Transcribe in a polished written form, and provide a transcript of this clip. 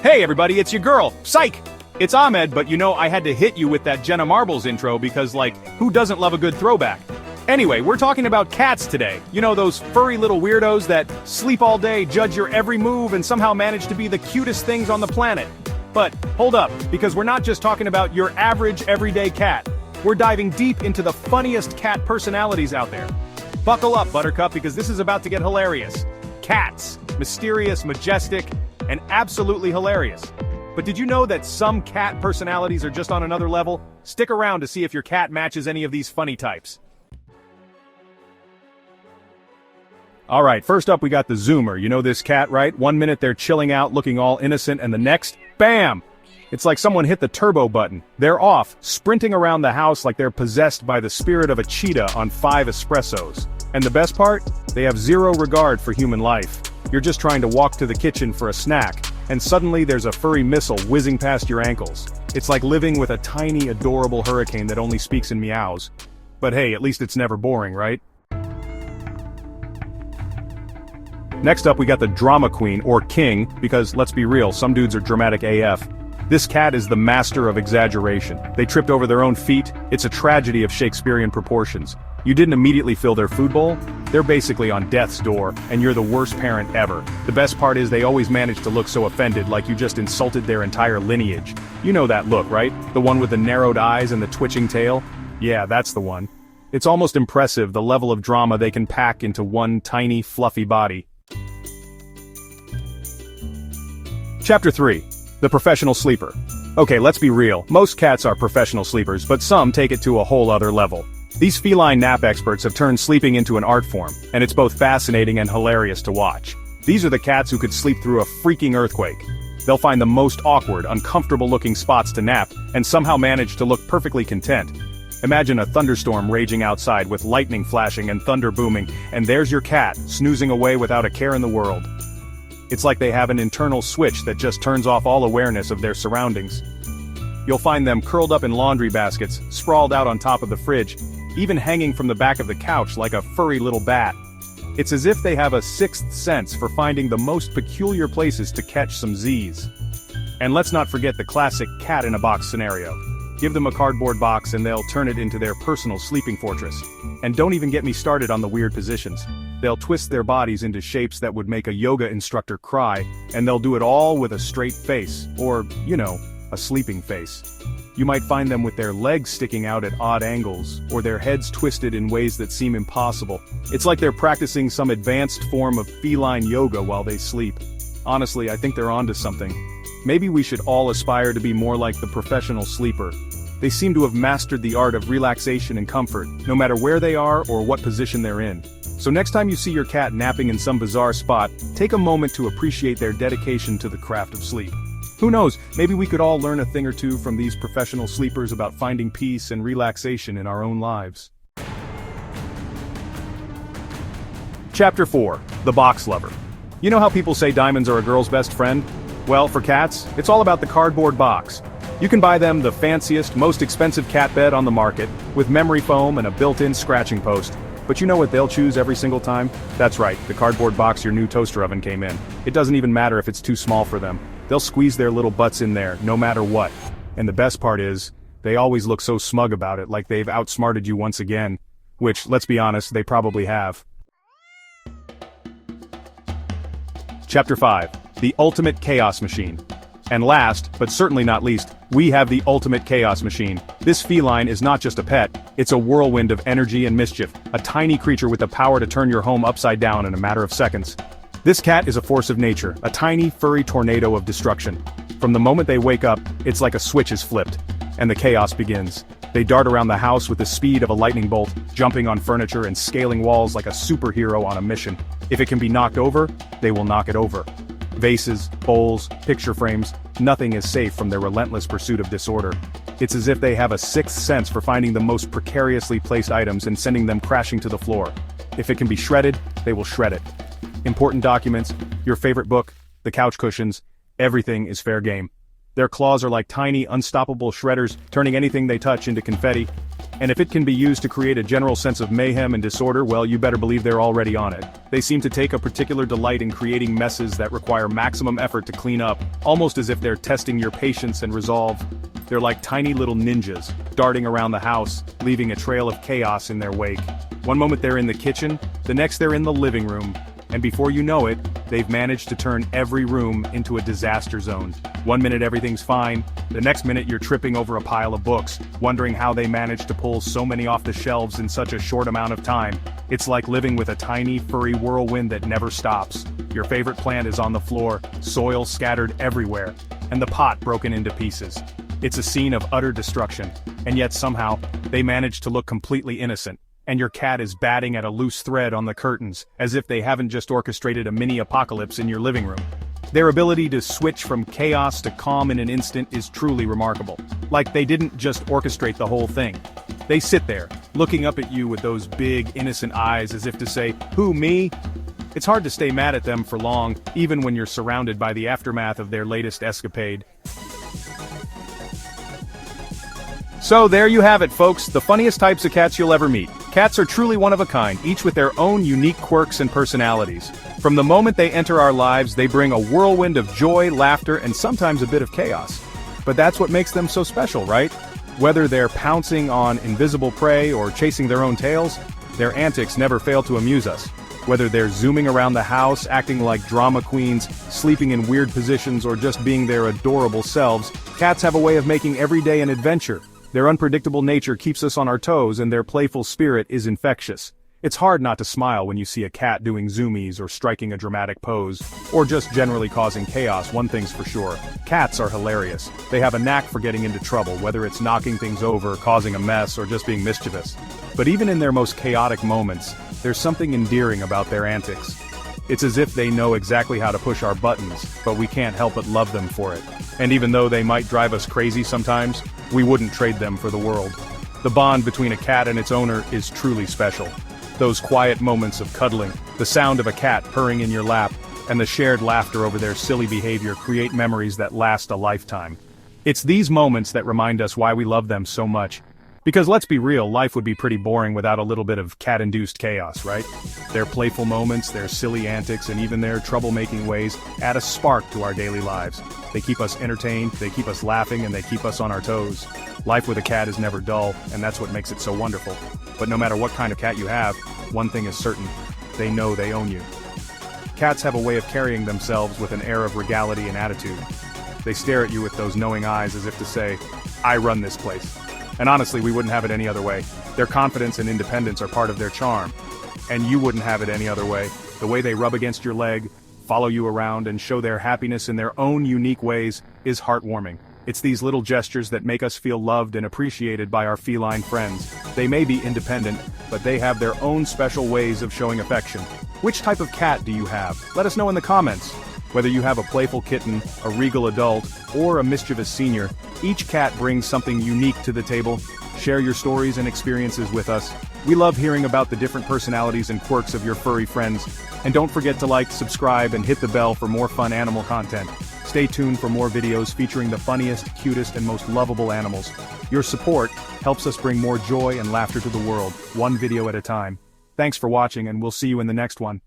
Hey everybody, it's your girl, Psych! It's Ahmed, but you know I had to hit you with that Jenna Marbles intro because who doesn't love a good throwback? Anyway, we're talking about cats today. You know those furry little weirdos that sleep all day, judge your every move, and somehow manage to be the cutest things on the planet. But, hold up, because we're not just talking about your average everyday cat. We're diving deep into the funniest cat personalities out there. Buckle up, Buttercup, because this is about to get hilarious. Cats. Mysterious, majestic, and absolutely hilarious. But did you know that some cat personalities are just on another level? Stick around to see if your cat matches any of these funny types. Alright, first up we got the Zoomer. You know this cat, right? 1 minute they're chilling out, looking all innocent, and the next, BAM! It's like someone hit the turbo button. They're off, sprinting around the house like they're possessed by the spirit of a cheetah on 5 espressos. And the best part? They have zero regard for human life. You're just trying to walk to the kitchen for a snack, and suddenly there's a furry missile whizzing past your ankles. It's like living with a tiny, adorable hurricane that only speaks in meows. But hey, at least it's never boring, right? Next up we got the drama queen, or king, because let's be real, some dudes are dramatic AF. This cat is the master of exaggeration. They tripped over their own feet. It's a tragedy of Shakespearean proportions. You didn't immediately fill their food bowl? They're basically on death's door, and you're the worst parent ever. The best part is they always manage to look so offended, like you just insulted their entire lineage. You know that look, right? The one with the narrowed eyes and the twitching tail? Yeah, that's the one. It's almost impressive the level of drama they can pack into one tiny, fluffy body. Chapter 3. The Professional Sleeper. Okay, let's be real. Most cats are professional sleepers, but some take it to a whole other level. These feline nap experts have turned sleeping into an art form, and it's both fascinating and hilarious to watch. These are the cats who could sleep through a freaking earthquake. They'll find the most awkward, uncomfortable-looking spots to nap, and somehow manage to look perfectly content. Imagine a thunderstorm raging outside with lightning flashing and thunder booming, and there's your cat, snoozing away without a care in the world. It's like they have an internal switch that just turns off all awareness of their surroundings. You'll find them curled up in laundry baskets, sprawled out on top of the fridge, even hanging from the back of the couch like a furry little bat. It's as if they have a sixth sense for finding the most peculiar places to catch some Z's. And let's not forget the classic cat-in-a-box scenario. Give them a cardboard box and they'll turn it into their personal sleeping fortress. And don't even get me started on the weird positions. They'll twist their bodies into shapes that would make a yoga instructor cry, and they'll do it all with a straight face, or, you know, a sleeping face. You might find them with their legs sticking out at odd angles, or their heads twisted in ways that seem impossible. It's like they're practicing some advanced form of feline yoga while they sleep. Honestly, I think they're onto something. Maybe we should all aspire to be more like the professional sleeper. They seem to have mastered the art of relaxation and comfort, no matter where they are or what position they're in. So next time you see your cat napping in some bizarre spot, take a moment to appreciate their dedication to the craft of sleep. Who knows, maybe we could all learn a thing or two from these professional sleepers about finding peace and relaxation in our own lives. Chapter 4. The Box Lover. You know how people say diamonds are a girl's best friend? Well, for cats, it's all about the cardboard box. You can buy them the fanciest, most expensive cat bed on the market, with memory foam and a built-in scratching post. But you know what they'll choose every single time? That's right, the cardboard box your new toaster oven came in. It doesn't even matter if it's too small for them. They'll squeeze their little butts in there, no matter what. And the best part is, they always look so smug about it, like they've outsmarted you once again. Which, let's be honest, they probably have. Chapter 5. The Ultimate Chaos Machine. And last, but certainly not least, we have the Ultimate Chaos Machine. This feline is not just a pet, it's a whirlwind of energy and mischief, a tiny creature with the power to turn your home upside down in a matter of seconds. This cat is a force of nature, a tiny, furry tornado of destruction. From the moment they wake up, it's like a switch is flipped, and the chaos begins. They dart around the house with the speed of a lightning bolt, jumping on furniture and scaling walls like a superhero on a mission. If it can be knocked over, they will knock it over. Vases, bowls, picture frames, nothing is safe from their relentless pursuit of disorder. It's as if they have a sixth sense for finding the most precariously placed items and sending them crashing to the floor. If it can be shredded, they will shred it. Important documents, your favorite book, the couch cushions, everything is fair game. Their claws are like tiny, unstoppable shredders, turning anything they touch into confetti. And if it can be used to create a general sense of mayhem and disorder, well, you better believe they're already on it. They seem to take a particular delight in creating messes that require maximum effort to clean up, almost as if they're testing your patience and resolve. They're like tiny little ninjas, darting around the house, leaving a trail of chaos in their wake. One moment they're in the kitchen, the next they're in the living room. And before you know it, they've managed to turn every room into a disaster zone. One minute everything's fine, the next minute you're tripping over a pile of books, wondering how they managed to pull so many off the shelves in such a short amount of time. It's like living with a tiny, furry whirlwind that never stops. Your favorite plant is on the floor, soil scattered everywhere, and the pot broken into pieces. It's a scene of utter destruction, and yet somehow, they manage to look completely innocent. And your cat is batting at a loose thread on the curtains, as if they haven't just orchestrated a mini-apocalypse in your living room. Their ability to switch from chaos to calm in an instant is truly remarkable. Like they didn't just orchestrate the whole thing. They sit there, looking up at you with those big, innocent eyes as if to say, "Who, me?" It's hard to stay mad at them for long, even when you're surrounded by the aftermath of their latest escapade. So there you have it, folks, the funniest types of cats you'll ever meet. Cats are truly one of a kind, each with their own unique quirks and personalities. From the moment they enter our lives, they bring a whirlwind of joy, laughter, and sometimes a bit of chaos. But that's what makes them so special, right? Whether they're pouncing on invisible prey or chasing their own tails, their antics never fail to amuse us. Whether they're zooming around the house, acting like drama queens, sleeping in weird positions, or just being their adorable selves, cats have a way of making every day an adventure. Their unpredictable nature keeps us on our toes, and their playful spirit is infectious. It's hard not to smile when you see a cat doing zoomies or striking a dramatic pose, or just generally causing chaos. One thing's for sure, cats are hilarious. They have a knack for getting into trouble, whether it's knocking things over, causing a mess, or just being mischievous. But even in their most chaotic moments, there's something endearing about their antics. It's as if they know exactly how to push our buttons, but we can't help but love them for it. And even though they might drive us crazy sometimes, we wouldn't trade them for the world. The bond between a cat and its owner is truly special. Those quiet moments of cuddling, the sound of a cat purring in your lap, and the shared laughter over their silly behavior create memories that last a lifetime. It's these moments that remind us why we love them so much. Because let's be real, life would be pretty boring without a little bit of cat-induced chaos, right? Their playful moments, their silly antics, and even their troublemaking ways add a spark to our daily lives. They keep us entertained, they keep us laughing, and they keep us on our toes. Life with a cat is never dull, and that's what makes it so wonderful. But no matter what kind of cat you have, one thing is certain: they know they own you. Cats have a way of carrying themselves with an air of regality and attitude. They stare at you with those knowing eyes as if to say, "I run this place." And honestly, we wouldn't have it any other way. Their confidence and independence are part of their charm. And you wouldn't have it any other way. The way they rub against your leg, follow you around, and show their happiness in their own unique ways is heartwarming. It's these little gestures that make us feel loved and appreciated by our feline friends. They may be independent, but they have their own special ways of showing affection. Which type of cat do you have? Let us know in the comments. Whether you have a playful kitten, a regal adult, or a mischievous senior, each cat brings something unique to the table. Share your stories and experiences with us. We love hearing about the different personalities and quirks of your furry friends. And don't forget to like, subscribe, and hit the bell for more fun animal content. Stay tuned for more videos featuring the funniest, cutest, and most lovable animals. Your support helps us bring more joy and laughter to the world, one video at a time. Thanks for watching, and we'll see you in the next one.